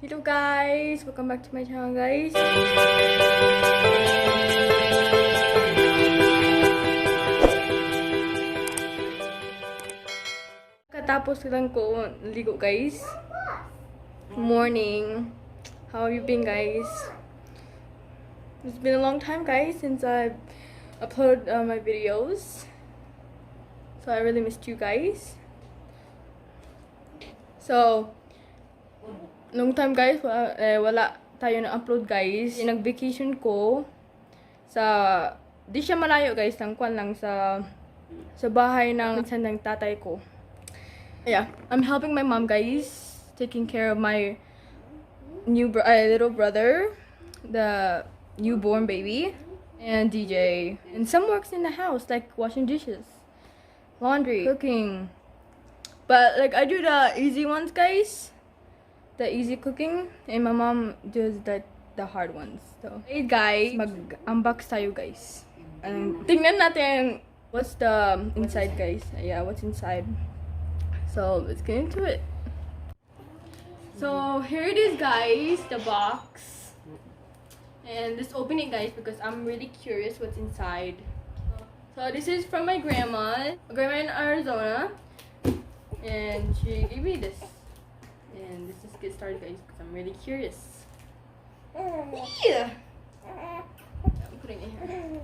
Hello guys! Welcome back to my channel guys. Katapos lang ko naligo guys. Morning. How have you been guys? It's been a long time guys since I've uploaded my videos. So I really missed you guys. So, long time guys, wala tayo na-upload guys. Nag-vacation ko sa, di siya malayo guys, tangkwan lang sa bahay ng minsan ng tatay ko. Yeah, I'm helping my mom guys, taking care of my little brother, the newborn baby, and DJ. And some works in the house, like washing dishes, laundry, cooking. But like I do the easy ones guys. The easy cooking, and my mom does the hard ones. So, hey guys, mag-unbox tayo guys. Tingnan natin what's the inside guys. Yeah, what's inside. So, let's get into it. So, here it is guys, the box. And let's open it guys because I'm really curious what's inside. So, this is from my grandma in Arizona. And she gave me this. And let's just get started guys because I'm really curious. Yeah! I'm putting it here.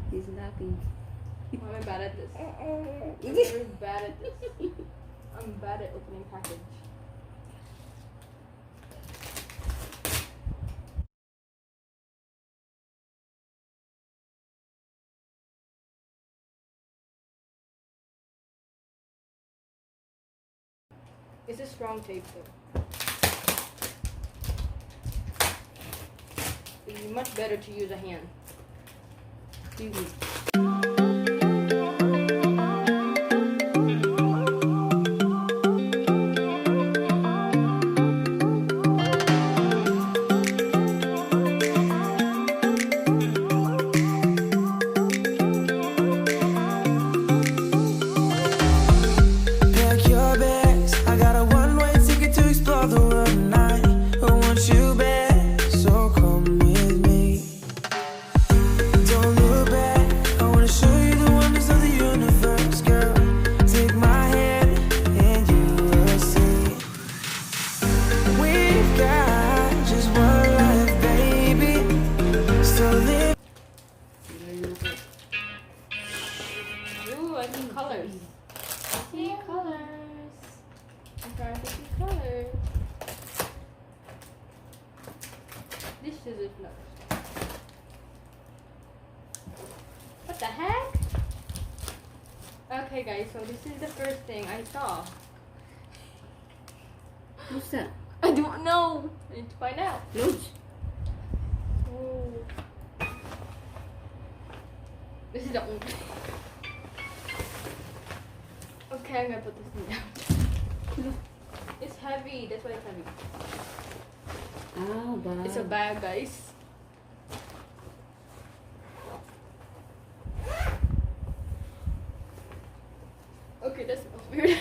He's laughing. Why am I bad at this? I'm very bad at this. I'm bad at opening package. It's a strong tape though. It'd be much better to use a hand. Colors. See colors. I'm trying to see colors. This is it. What the heck? Okay, guys. So this is the first thing I saw. What's that? I don't know. I need to find out. Look. Oh. This is the only. Okay, I'm gonna put this thing down. It's heavy. That's why it's heavy. Oh, bag. It's a bag, guys. Okay, that smells weird.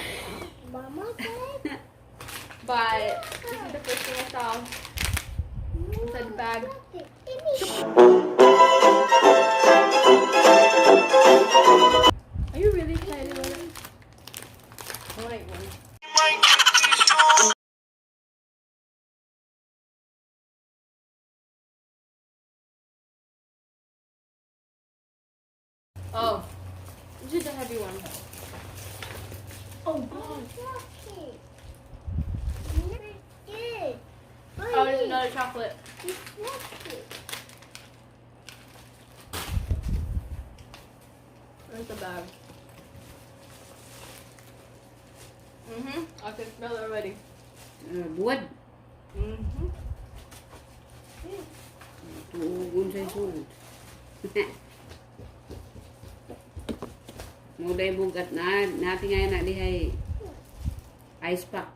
Mama said. But this is the first thing I saw inside the bag. Are you really excited about it? Oh, wait, one. Oh, this is a heavy one. Oh, God. Oh, there's another chocolate. Where's the bag? I can smell it already. Wood. Tugon sa sulod. Muday bugat na. Natin ngayon na dihay ice pack.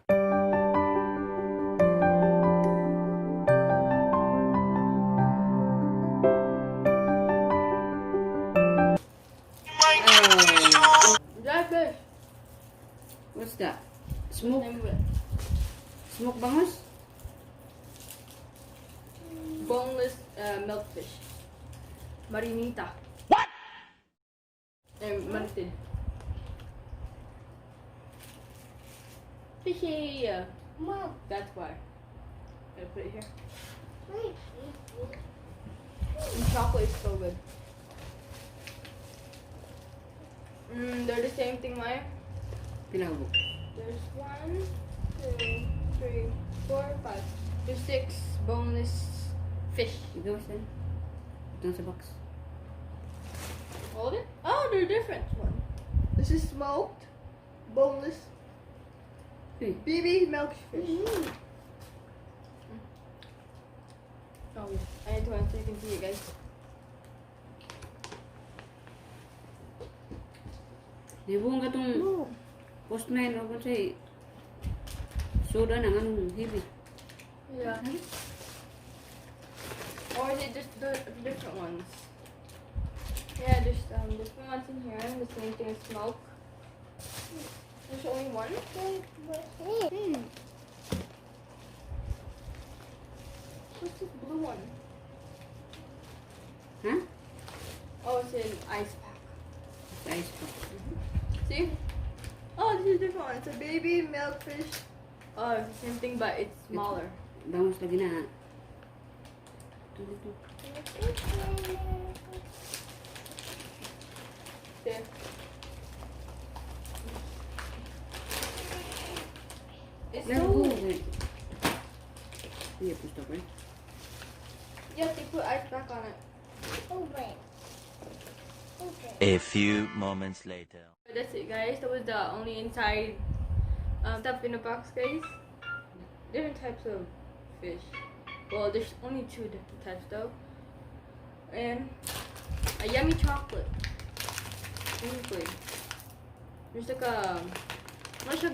What's that? Smoke. Name it. Smoke bangus. Boneless milkfish. Marinita. Marited. Fishy. Mom, That's why. Gotta put it here. wait. And chocolate is so good. They're the same thing, Maya. Pila hubog. There's 1, 2, 3, 4, 5. There's 6 boneless fish. Ito saan? Ito sa box. Hold it. Oh, they're different. This is smoked, boneless, Hey. BB milkfish. Oh, I need to one so you can see it, guys. Nibong ka tong postman o kung sa'y soda ng anong hibi. Yeah. Or is it just the different ones? Yeah, there's different ones in here. The same thing as smoke. There's only one. What's this blue one? Ha? Oh, it's an ice pack. Sa ice pack. See? Oh, this is different one. It's a baby milkfish. Oh, it's the same thing, but it's smaller. Bangus lagi na. Ito dito. There. It's Let's so. go. Iya, pusto ko eh. You have to put ice pack on it. Open. Open. A few moments later. That's it, guys. That was the only inside stuff in the box, guys. Different types of fish. Well, there's only 2 different types though. And a yummy chocolate. Basically, there's like a bunch of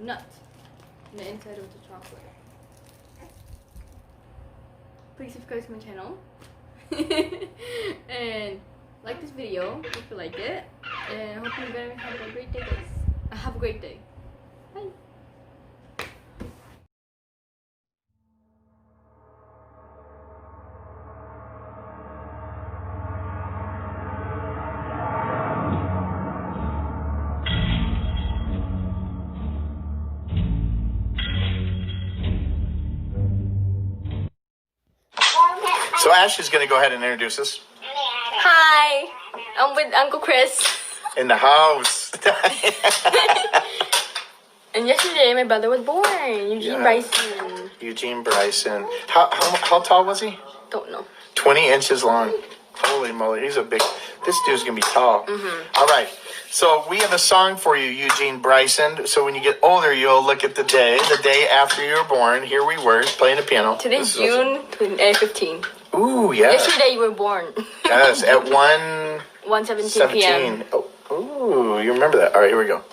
nuts in the inside of the chocolate. Please subscribe to my channel and like this video if you like it. And I hope you guys have a great day, guys. Have a great day. Bye. So Ash is going to go ahead and introduce us Hi, I'm with Uncle Chris. in the house. And yesterday, my brother was born. Eugene Yeah. Bryson. Eugene Bryson. How tall was he? Don't know. 20 inches long. Holy moly, he's a big. This dude's gonna be tall. All right. So we have a song for you, Eugene Bryson. So when you get older, you'll look at the day after you were born. Here we were playing the piano. Today's This is also- June 15. Ooh, yeah. Yesterday, you were born. Yes, at 1:17 p.m. 1:17. Oh, ooh, you remember that? All right, here we go.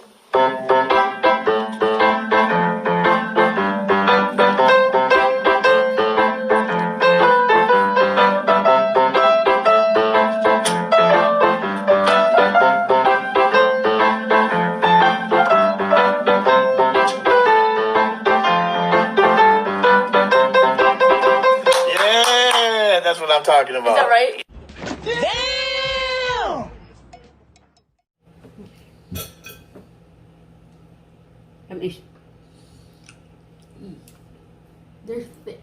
Yeah, that's what I'm talking about. Is that right? Tamis. They're thick.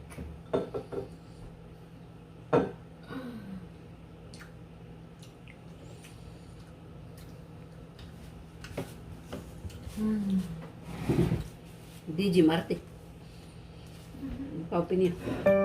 DJ Marte. Paupi niya.